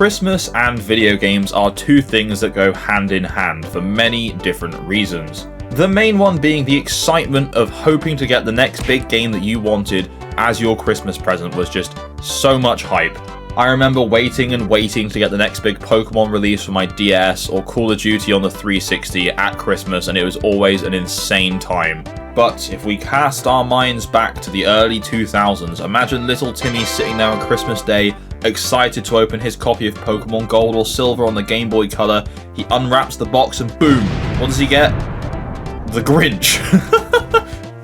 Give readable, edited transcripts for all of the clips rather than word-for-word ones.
Christmas and video games are two things that go hand in hand for many different reasons. The main one being the excitement of hoping to get the next big game that you wanted as your Christmas present was just so much hype. I remember waiting and waiting to get the next big Pokemon release for my DS or Call of Duty on the 360 at Christmas, and it was always an insane time. But if we cast our minds back to the early 2000s, imagine little Timmy sitting there on Christmas Day, excited to open his copy of Pokemon Gold or Silver on the Game Boy Color. He unwraps the box and boom, what does he get? The Grinch.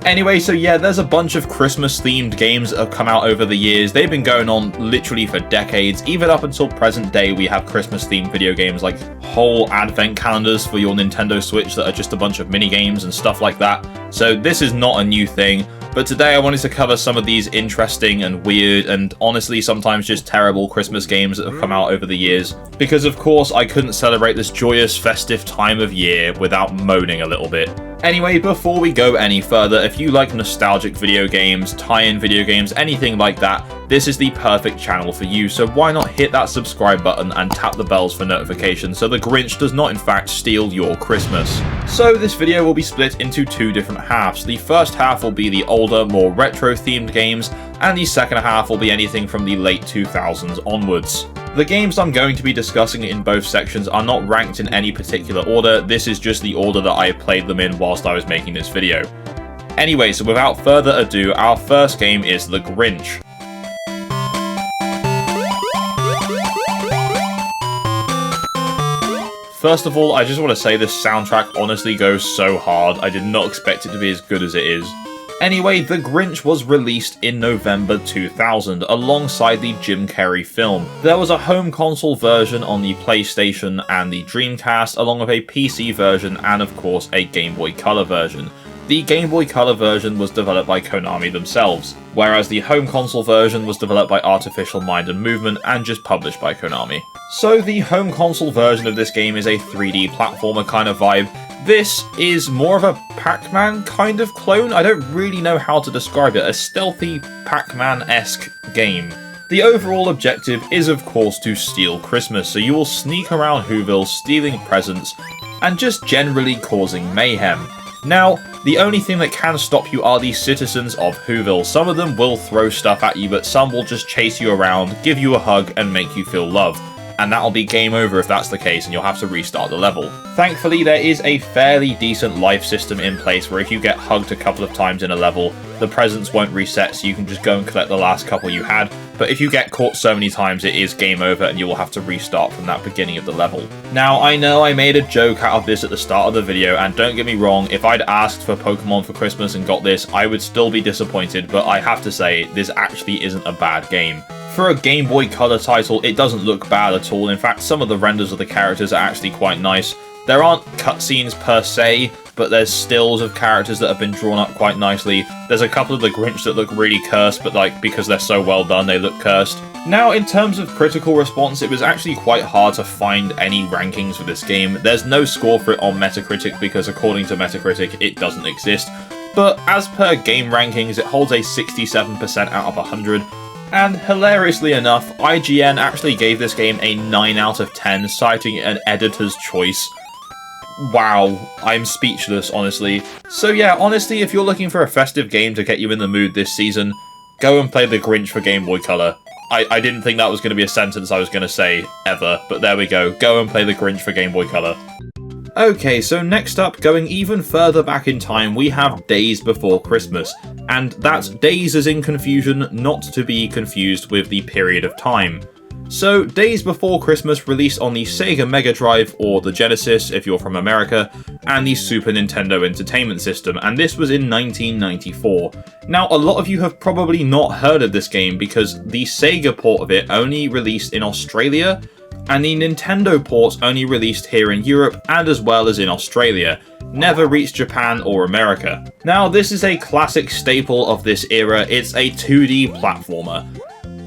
Anyway, so yeah, there's a bunch of Christmas-themed games that have come out over the years. They've been going on literally for decades. Even up until present day, we have Christmas-themed video games like whole advent calendars for your Nintendo Switch that are just a bunch of mini-games and stuff like that. So this is not a new thing. But today I wanted to cover some of these interesting and weird and honestly sometimes just terrible Christmas games that have come out over the years. Because of course I couldn't celebrate this joyous festive time of year without moaning a little bit. Anyway, before we go any further, if you like nostalgic video games, tie-in video games, anything like that, this is the perfect channel for you, so why not hit that subscribe button and tap the bells for notifications so the Grinch does not in fact steal your Christmas. So this video will be split into two different halves. The first half will be the older, more retro-themed games, and the second half will be anything from the late 2000s onwards. The games I'm going to be discussing in both sections are not ranked in any particular order, this is just the order that I played them in whilst I was making this video. Anyway, so without further ado, our first game is The Grinch. First of all, I just want to say this soundtrack honestly goes so hard, I did not expect it to be as good as it is. Anyway, The Grinch was released in November 2000 alongside the Jim Carrey film. There was a home console version on the PlayStation and the Dreamcast, along with a PC version and of course a Game Boy Color version. The Game Boy Color version was developed by Konami themselves, whereas the home console version was developed by Artificial Mind and Movement and just published by Konami. So the home console version of this game is a 3D platformer kind of vibe. This is more of a Pac-Man kind of clone. I don't really know how to describe it. A stealthy Pac-Man-esque game. The overall objective is of course to steal Christmas, so you will sneak around Whoville stealing presents and just generally causing mayhem. Now, the only thing that can stop you are the citizens of Whoville. Some of them will throw stuff at you, but some will just chase you around, give you a hug, and make you feel loved. And that'll be game over if that's the case, and you'll have to restart the level. Thankfully, there is a fairly decent life system in place where if you get hugged a couple of times in a level, the presents won't reset, so you can just go and collect the last couple you had. But if you get caught so many times, it is game over, and you will have to restart from that beginning of the level. Now, I know I made a joke out of this at the start of the video, and don't get me wrong, if I'd asked for Pokemon for Christmas and got this, I would still be disappointed, but I have to say, this actually isn't a bad game. For a Game Boy Color title, it doesn't look bad at all. In fact, some of the renders of the characters are actually quite nice. There aren't cutscenes per se, but there's stills of characters that have been drawn up quite nicely. There's a couple of the Grinch that look really cursed, but like because they're so well done, they look cursed. Now, in terms of critical response, it was actually quite hard to find any rankings for this game. There's no score for it on Metacritic because according to Metacritic, it doesn't exist. But as per game rankings, it holds a 67% out of 100. And hilariously enough, IGN actually gave this game a 9 out of 10, citing an editor's choice. Wow, I'm speechless, honestly. So yeah, honestly, if you're looking for a festive game to get you in the mood this season, go and play The Grinch for Game Boy Color. I didn't think that was going to be a sentence I was going to say, ever, but there we go. Go and play The Grinch for Game Boy Color. Okay, so next up, going even further back in time, we have Days Before Christmas. And that's Days as in confusion, not to be confused with the period of time. So, Days Before Christmas released on the Sega Mega Drive, or the Genesis if you're from America, and the Super Nintendo Entertainment System, and this was in 1994. Now, a lot of you have probably not heard of this game because the Sega port of it only released in Australia, and the Nintendo port only released here in Europe and as well as in Australia. Never reached Japan or America. Now, this is a classic staple of this era. It's a 2D platformer.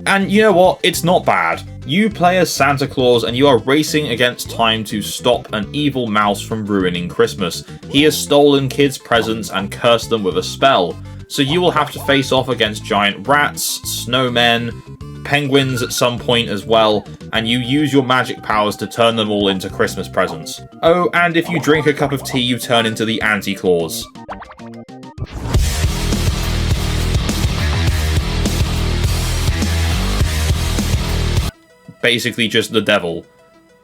And you know what? It's not bad. You play as Santa Claus and you are racing against time to stop an evil mouse from ruining Christmas. He has stolen kids' presents and cursed them with a spell. So you will have to face off against giant rats, snowmen, penguins at some point as well, and you use your magic powers to turn them all into Christmas presents. Oh, and if you drink a cup of tea, you turn into the Anti-Claus. Basically just the devil.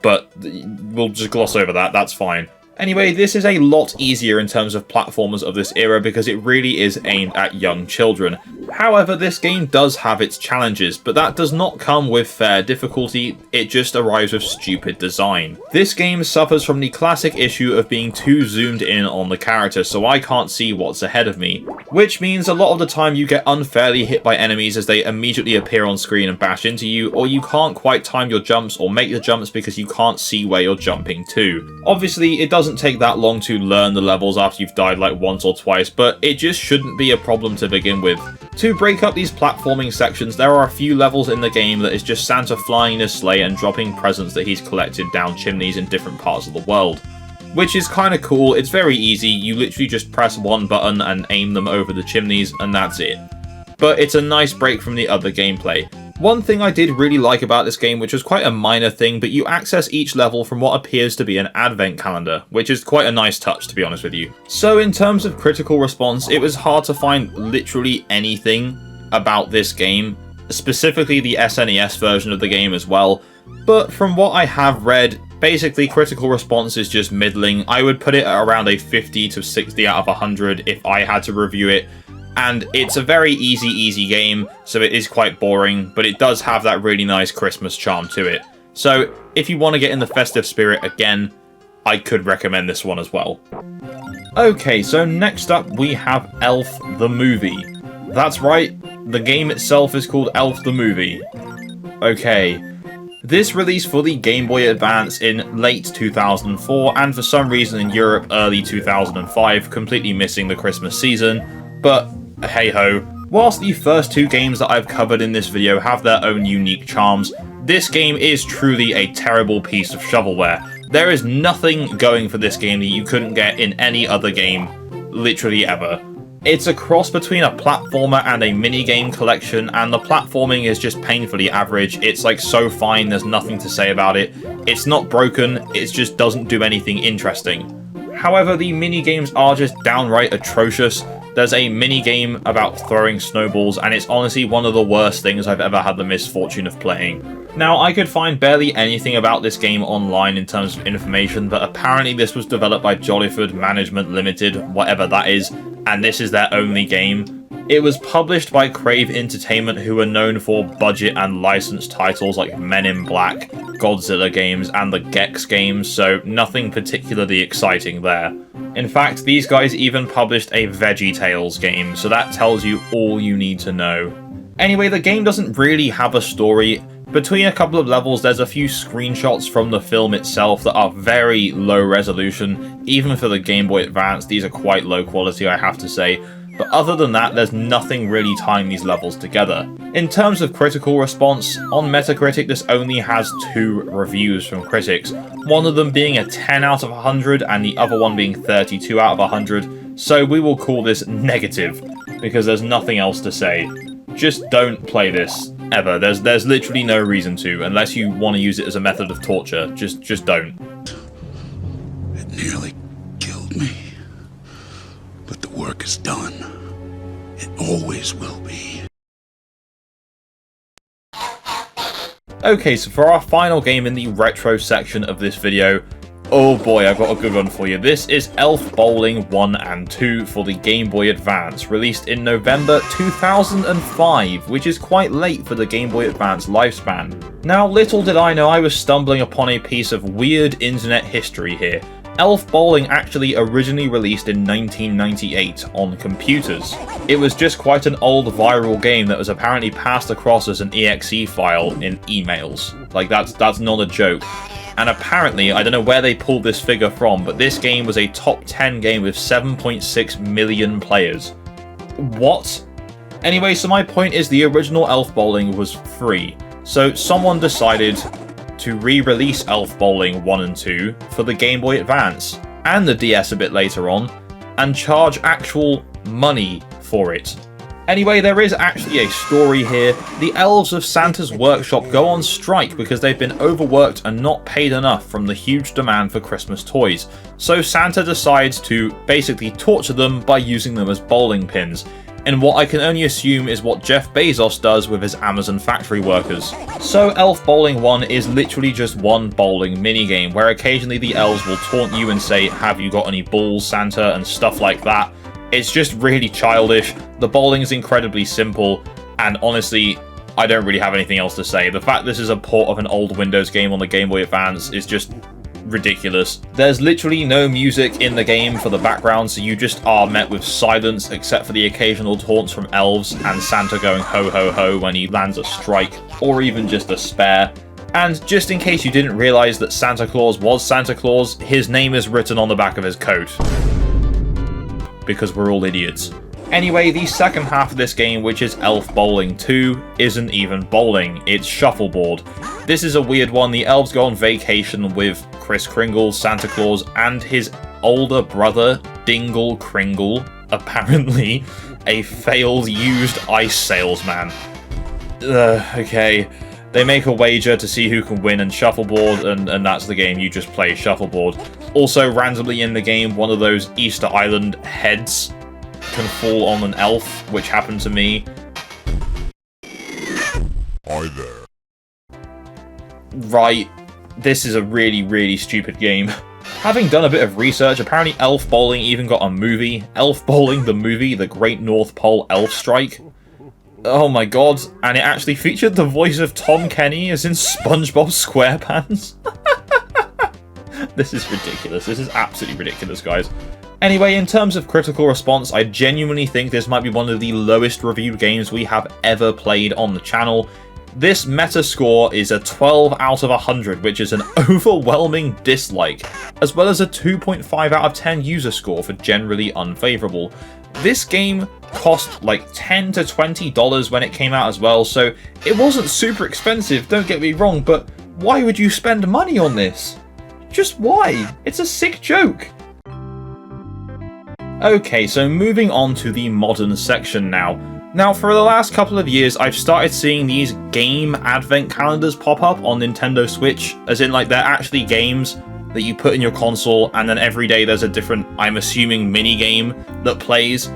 But we'll just gloss over that, that's fine. Anyway, this is a lot easier in terms of platformers of this era because it really is aimed at young children. However, this game does have its challenges, but that does not come with fair difficulty, it just arrives with stupid design. This game suffers from the classic issue of being too zoomed in on the character, so I can't see what's ahead of me. Which means a lot of the time you get unfairly hit by enemies as they immediately appear on screen and bash into you, or you can't quite time your jumps or make the jumps because you can't see where you're jumping to. Obviously, it doesn't take that long to learn the levels after you've died like once or twice, but it just shouldn't be a problem to begin with. To break up these platforming sections, there are a few levels in the game that is just Santa flying in his sleigh and dropping presents that he's collected down chimneys in different parts of the world. Which is kinda cool, it's very easy, you literally just press one button and aim them over the chimneys and that's it. But it's a nice break from the other gameplay. One thing I did really like about this game, which was quite a minor thing, but you access each level from what appears to be an advent calendar, which is quite a nice touch to be honest with you. So in terms of critical response, it was hard to find literally anything about this game, specifically the SNES version of the game as well, but from what I have read, basically critical response is just middling. I would put it at around a 50 to 60 out of 100 if I had to review it. And it's a very easy game, so it is quite boring, but it does have that really nice Christmas charm to it. So if you want to get in the festive spirit again, I could recommend this one as well. Okay, so next up we have Elf the Movie. That's right, the game itself is called Elf the Movie. Okay. This released for the Game Boy Advance in late 2004, and for some reason in Europe early 2005, completely missing the Christmas season, but hey-ho. Whilst the first two games that I've covered in this video have their own unique charms, this game is truly a terrible piece of shovelware. There is nothing going for this game that you couldn't get in any other game, literally ever. It's a cross between a platformer and a minigame collection, and the platforming is just painfully average. It's like so fine, there's nothing to say about it. It's not broken, it just doesn't do anything interesting. However, the minigames are just downright atrocious. There's a minigame about throwing snowballs, and it's honestly one of the worst things I've ever had the misfortune of playing. Now, I could find barely anything about this game online in terms of information, but apparently this was developed by Jollyford Management Limited, whatever that is, and this is their only game. It was published by Crave Entertainment, who are known for budget and licensed titles like Men in Black, Godzilla games, and the Gex games, so nothing particularly exciting there. In fact, these guys even published a VeggieTales game, so that tells you all you need to know. Anyway, the game doesn't really have a story. Between a couple of levels, there's a few screenshots from the film itself that are very low resolution. Even for the Game Boy Advance, these are quite low quality, I have to say. But other than that, there's nothing really tying these levels together. In terms of critical response, on Metacritic this only has 2 reviews from critics, one of them being a 10 out of 100 and the other one being 32 out of 100, so we will call this negative, because there's nothing else to say. Just don't play this, ever. There's literally no reason to, unless you want to use it as a method of torture. Just don't. It nearly killed me. But the work is done. It always will be. Okay, so for our final game in the retro section of this video, oh boy, I've got a good one for you. This is Elf Bowling 1 and 2 for the Game Boy Advance, released in November 2005, which is quite late for the Game Boy Advance lifespan. Now, little did I know I was stumbling upon a piece of weird internet history here. Elf Bowling actually originally released in 1998 on computers. It was just quite an old viral game that was apparently passed across as an exe file in emails. Like, that's not a joke. And apparently, I don't know where they pulled this figure from, but this game was a top 10 game with 7.6 million players. What? Anyway, so my point is the original Elf Bowling was free. So someone decided to re-release Elf Bowling 1 and 2 for the Game Boy Advance, and the DS a bit later on, and charge actual money for it. Anyway, there is actually a story here. The elves of Santa's workshop go on strike because they've been overworked and not paid enough from the huge demand for Christmas toys. So Santa decides to basically torture them by using them as bowling pins, in what I can only assume is what Jeff Bezos does with his Amazon factory workers. So Elf Bowling 1 is literally just one bowling minigame, where occasionally the elves will taunt you and say, "Have you got any balls, Santa?" and stuff like that. It's just really childish. The bowling is incredibly simple, and honestly, I don't really have anything else to say. The fact this is a port of an old Windows game on the Game Boy Advance is just ridiculous. There's literally no music in the game for the background, so you just are met with silence except for the occasional taunts from elves and Santa going ho ho ho when he lands a strike, or even just a spare. And just in case you didn't realize that Santa Claus was Santa Claus, his name is written on the back of his coat. Because we're all idiots. Anyway, the second half of this game, which is Elf Bowling 2, isn't even bowling, it's shuffleboard. This is a weird one. The elves go on vacation with Kris Kringle, Santa Claus, and his older brother, Dingle Kringle, apparently a failed used ice salesman. Okay. They make a wager to see who can win in shuffleboard, and that's the game. You just play shuffleboard. Also, randomly in the game, one of those Easter Island heads can fall on an elf, which happened to me. Hi there. Right, this is a really, really stupid game. Having done a bit of research, apparently Elf Bowling even got a movie. Elf Bowling the movie, The Great North Pole Elf Strike. Oh my god, and it actually featured the voice of Tom Kenny as in SpongeBob SquarePants. This is ridiculous. This is absolutely ridiculous, guys. Anyway, in terms of critical response, I genuinely think this might be one of the lowest reviewed games we have ever played on the channel. This Metascore is a 12 out of 100, which is an overwhelming dislike, as well as a 2.5 out of 10 user score for generally unfavourable. This game cost like $10 to $20 when it came out as well, so it wasn't super expensive, don't get me wrong, but why would you spend money on this? Just why? It's a sick joke. Okay, so moving on to the modern section now. Now, for the last couple of years, I've started seeing these game advent calendars pop up on Nintendo Switch, as in, like, they're actually games that you put in your console, and then every day there's a different, I'm assuming, mini-game that plays,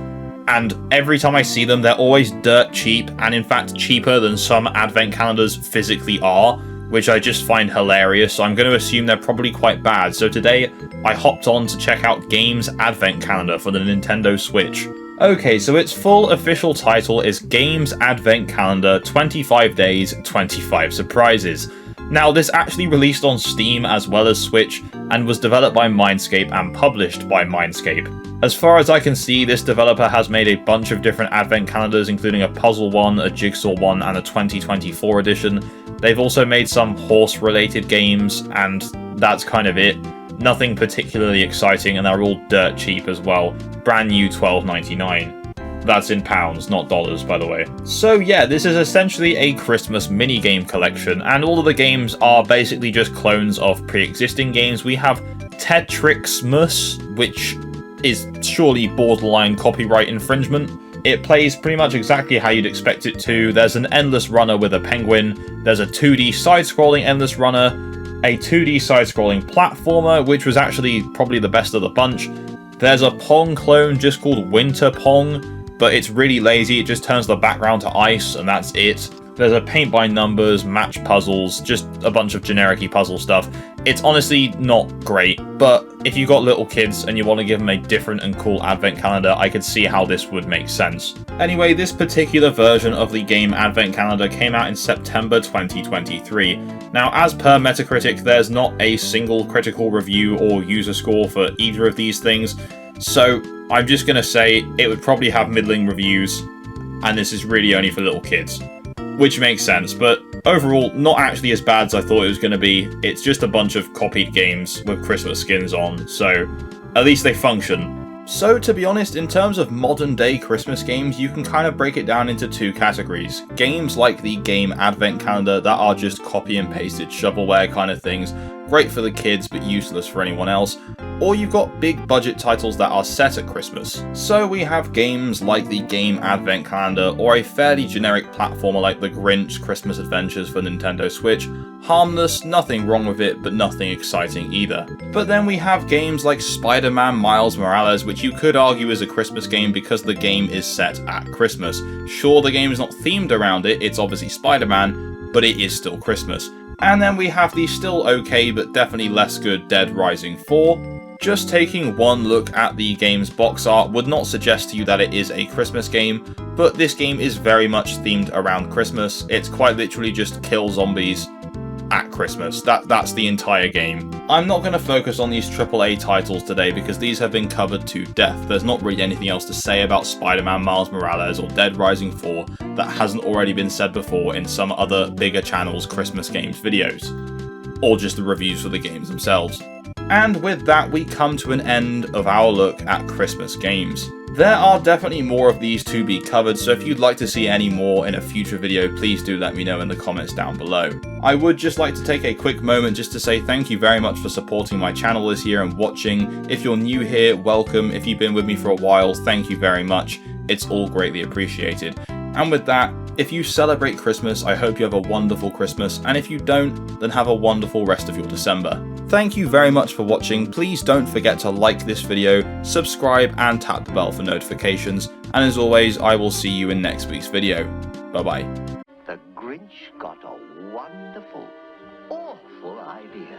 and every time I see them, they're always dirt cheap, and in fact cheaper than some advent calendars physically are, which I just find hilarious, so I'm going to assume they're probably quite bad. So today, I hopped on to check out Games Advent Calendar for the Nintendo Switch. Okay, so its full official title is Games Advent Calendar 25 Days, 25 Surprises. Now, this actually released on Steam as well as Switch, and was developed by Mindscape and published by Mindscape. As far as I can see, this developer has made a bunch of different advent calendars, including a puzzle one, a jigsaw one, and a 2024 edition. They've also made some horse-related games, and that's kind of it. Nothing particularly exciting, and they're all dirt cheap as well. Brand new $12.99. That's in pounds, not dollars, by the way. So yeah, this is essentially a Christmas minigame collection, and all of the games are basically just clones of pre-existing games. We have Tetrixmus, which is surely borderline copyright infringement. It plays pretty much exactly how you'd expect it to. There's an endless runner with a penguin, there's a 2D side-scrolling endless runner, a 2D side-scrolling platformer, which was actually probably the best of the bunch. There's a Pong clone just called Winter Pong, but it's really lazy, it just turns the background to ice, and that's it. There's a paint by numbers, match puzzles, just a bunch of generic-y puzzle stuff. It's honestly not great, but if you got little kids and you want to give them a different and cool advent calendar, I could see how this would make sense. Anyway, this particular version of the game advent calendar came out in September 2023. Now, as per Metacritic, there's not a single critical review or user score for either of these things, so I'm just going to say it would probably have middling reviews, and this is really only for little kids. Which makes sense, but overall, not actually as bad as I thought it was going to be. It's just a bunch of copied games with Christmas skins on, so at least they function. So to be honest, in terms of modern day Christmas games, you can kind of break it down into two categories. Games like the game Advent Calendar that are just copy and pasted shovelware kind of things, great for the kids but useless for anyone else, or you've got big budget titles that are set at Christmas. So we have games like the game Advent Calendar, or a fairly generic platformer like the Grinch Christmas Adventures for Nintendo Switch. Harmless, nothing wrong with it, but nothing exciting either. But then we have games like Spider-Man Miles Morales, which you could argue is a Christmas game because the game is set at Christmas. Sure, the game is not themed around it, it's obviously Spider-Man, but it is still Christmas. And then we have the still okay but definitely less good Dead Rising 4. Just taking one look at the game's box art would not suggest to you that it is a Christmas game, but this game is very much themed around Christmas. It's quite literally just kill zombies at Christmas. That's the entire game. I'm not going to focus on these AAA titles today because these have been covered to death. There's not really anything else to say about Spider-Man Miles Morales or Dead Rising 4 that hasn't already been said before in some other bigger channels' Christmas games videos, or just the reviews for the games themselves. And with that, we come to an end of our look at Christmas games. There are definitely more of these to be covered, so if you'd like to see any more in a future video, please do let me know in the comments down below. I would just like to take a quick moment just to say thank you very much for supporting my channel this year and watching. If you're new here, welcome. If you've been with me for a while, thank you very much. It's all greatly appreciated. And with that, if you celebrate Christmas, I hope you have a wonderful Christmas, and if you don't, then have a wonderful rest of your December. Thank you very much for watching. Please don't forget to like this video, subscribe, and tap the bell for notifications. And as always, I will see you in next week's video. Bye bye. The Grinch got a wonderful, awful idea.